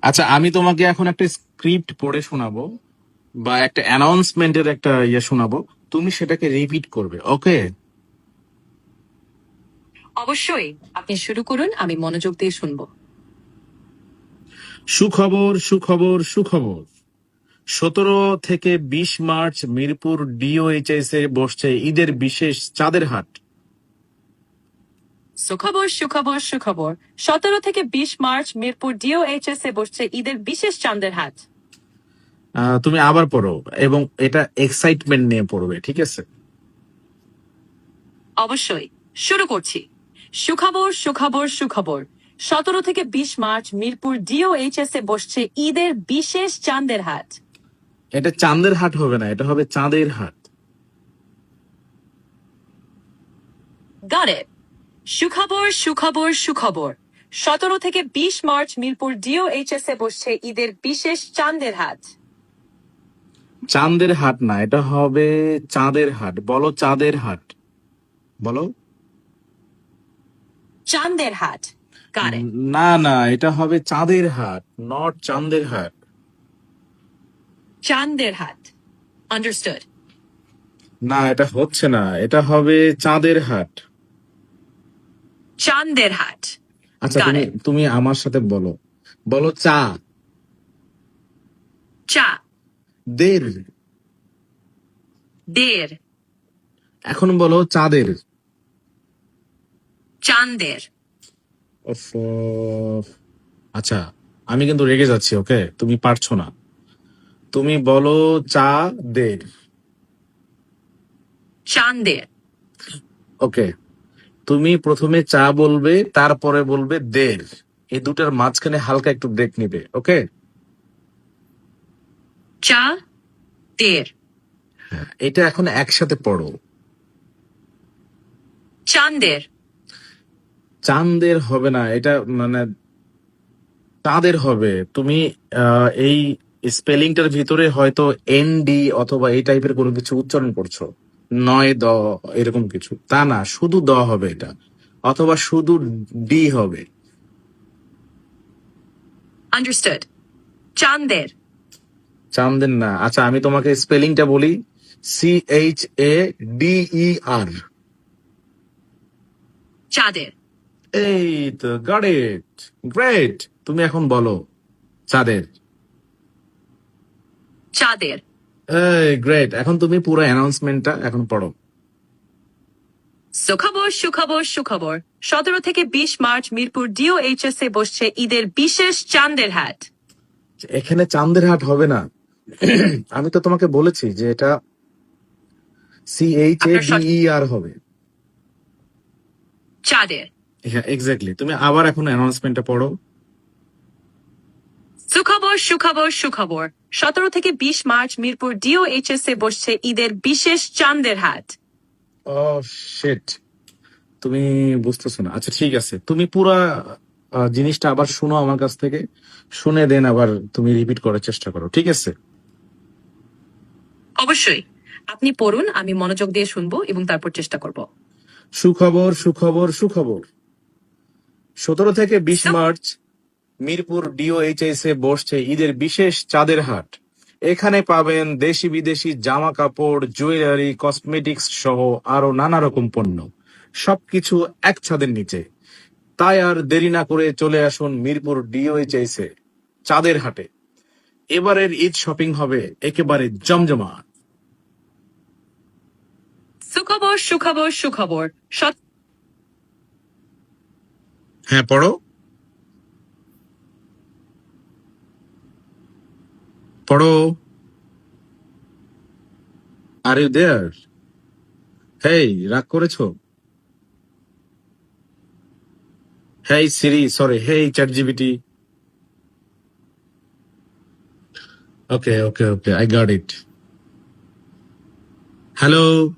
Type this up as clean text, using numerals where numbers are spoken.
আচ্ছা, আমি তোমাকে এখন একটা স্ক্রিপ্ট পড়ে শোনাবো বা একটা অ্যানাউন্সমেন্টের একটা শোনাবো। তুমি সেটাকে রিপিট করবে, ওকে? অবশ্যই, আপনি শুরু করুন, আমি মনোযোগ দিয়ে শুনবো। সুখবর, সুখবর, সুখবর। 17 থেকে 20 মার্চ মিরপুর ডিওএইচএস এ বসছে ঈদের বিশেষ চাঁদের হাট। সুখবর, সুখবর, সুখবর। 17 থেকে 20 মার্চ মিরপুর DOHS এ বসছে ঈদের বিশেষ চাঁদের হাট। তুমি আবার পড়ো এবং এটা এক্সাইটমেন্ট নিয়ে পড়বে, ঠিক আছে? অবশ্যই, শুরু করছি। সুখবর, সুখবর, সুখবর। 17 থেকে 20 মার্চ মিরপুর DOHS এ বসছে ঈদের বিশেষ চাঁদের হাট। এটা চাঁদের হাট হবে না, এটা হবে চাঁদের হাট। Got it. সুখবর, সুখবর, সুখবর। 17 থেকে 20 মার্চ মিরপুর DOHS এ বসছে ঈদের বিশেষ চাঁদের হাট। চাঁদের হাট না, এটা হবে চাঁদের হাট। বলো চাঁদের হাট, বলো। চাঁদের হাট। Got it. না না, এটা হবে চাঁদের হাট, নট চাঁদের হাট। চাঁদের হাট। Understood. না, এটা হচ্ছে না, এটা হবে চাঁদের হাট। চাঁদের হাট। আচ্ছা, Got তুমি it. তুমি আমার সাথে বলো, বলো চা। চা। দের। দের। এখন বলো চাঁদের। চাঁদের। উফ, আচ্ছা, আমি কিন্তু রেগে যাচ্ছি, ওকে? তুমি পারছো না। তুমি বলো চা দের। চাঁদের। ওকে, তুমি প্রথমে চা বলবে, তারপরে বলবে দের। এই দুটার মাঝখানে হালকা একটু ব্রেক নিবে, ওকে? চা। দের। এটা এখন একসাথে পড়ো। চাঁদের। চাঁদের হবে না, এটা মানে চাঁদের হবে। তুমি এই স্পেলিংটার ভিতরে হয়তো এনডি অথবা এই টাইপের কোনো কিছু উচ্চারণ করছো, নয় দ, এরকম কিছু। তা না, শুধু দ হবে এটা, অথবা শুধু ডি হবে। Understood. চাঁদের। চাঁদের না। আচ্ছা, আমি তোমাকে স্পেলিংটা বলি, CHADER। চাঁদের। এই তো, গট ইট, গ্রেট। তুমি এখন বলো চাঁদের। চাঁদের। এই গ্রেট, এখন তুমি পুরো অ্যানাউন্সমেন্টটা এখন পড়ো। সুখবর, সুখবর, সুখবর। 17 থেকে 20 মার্চ মিরপুর DOHS এ বসছে ঈদের বিশেষ চাঁদের হাট। এখানে চাঁদের হাট হবে না। আমি তো তোমাকে বলেছি যে এটা আপনার CHADER হবে। চাঁদের। হ্যাঁ, এক্স্যাক্টলি। তুমি আবার এখন অ্যানাউন্সমেন্টটা পড়ো। সুখবর, সুখবর, সুখবর। 17 থেকে 20 মার্চ মিরপুর DOHS এ বসছে ঈদের বিশেষ চাঁদের হাট। ও শিট, তুমি বুঝতেছো না। আচ্ছা ঠিক আছে, তুমি পুরা জিনিসটা আবার শোনো আমার কাছ থেকে, শুনে দেন আবার তুমি রিপিট করার চেষ্টা করো, ঠিক আছে? অবশ্যই, আপনি পড়ুন, আমি মনোযোগ দিয়ে শুনবো এবং তারপর চেষ্টা করব। সুখবর, সুখবর, সুখবর। 17 থেকে 20 সু- মার্চ মিরপুর ডিওএইচএস এ বসছে ঈদের বিশেষ চাঁদের হাট। এখানে পাবেন দেশি বিদেশি জামা কাপড়, জুয়েলারি, কসমেটিক্স সহ আরো নানা রকম পণ্য, সবকিছু এক ছাদের নিচে। তাই আর দেরি না করে চলে আসুন মিরপুর ডিওএইচএস এ চাঁদের হাটে। এবারের ঈদ শপিং হবে একেবারে জমজমাট। সুখবর, সুখবর, সুখবর। হ্যাঁ, পড়ো, পড়ো। Are you there? হেই, রাগ করেছো? Hey Siri, sorry, hey chat GPT. Okay okay okay, I got it. Hello.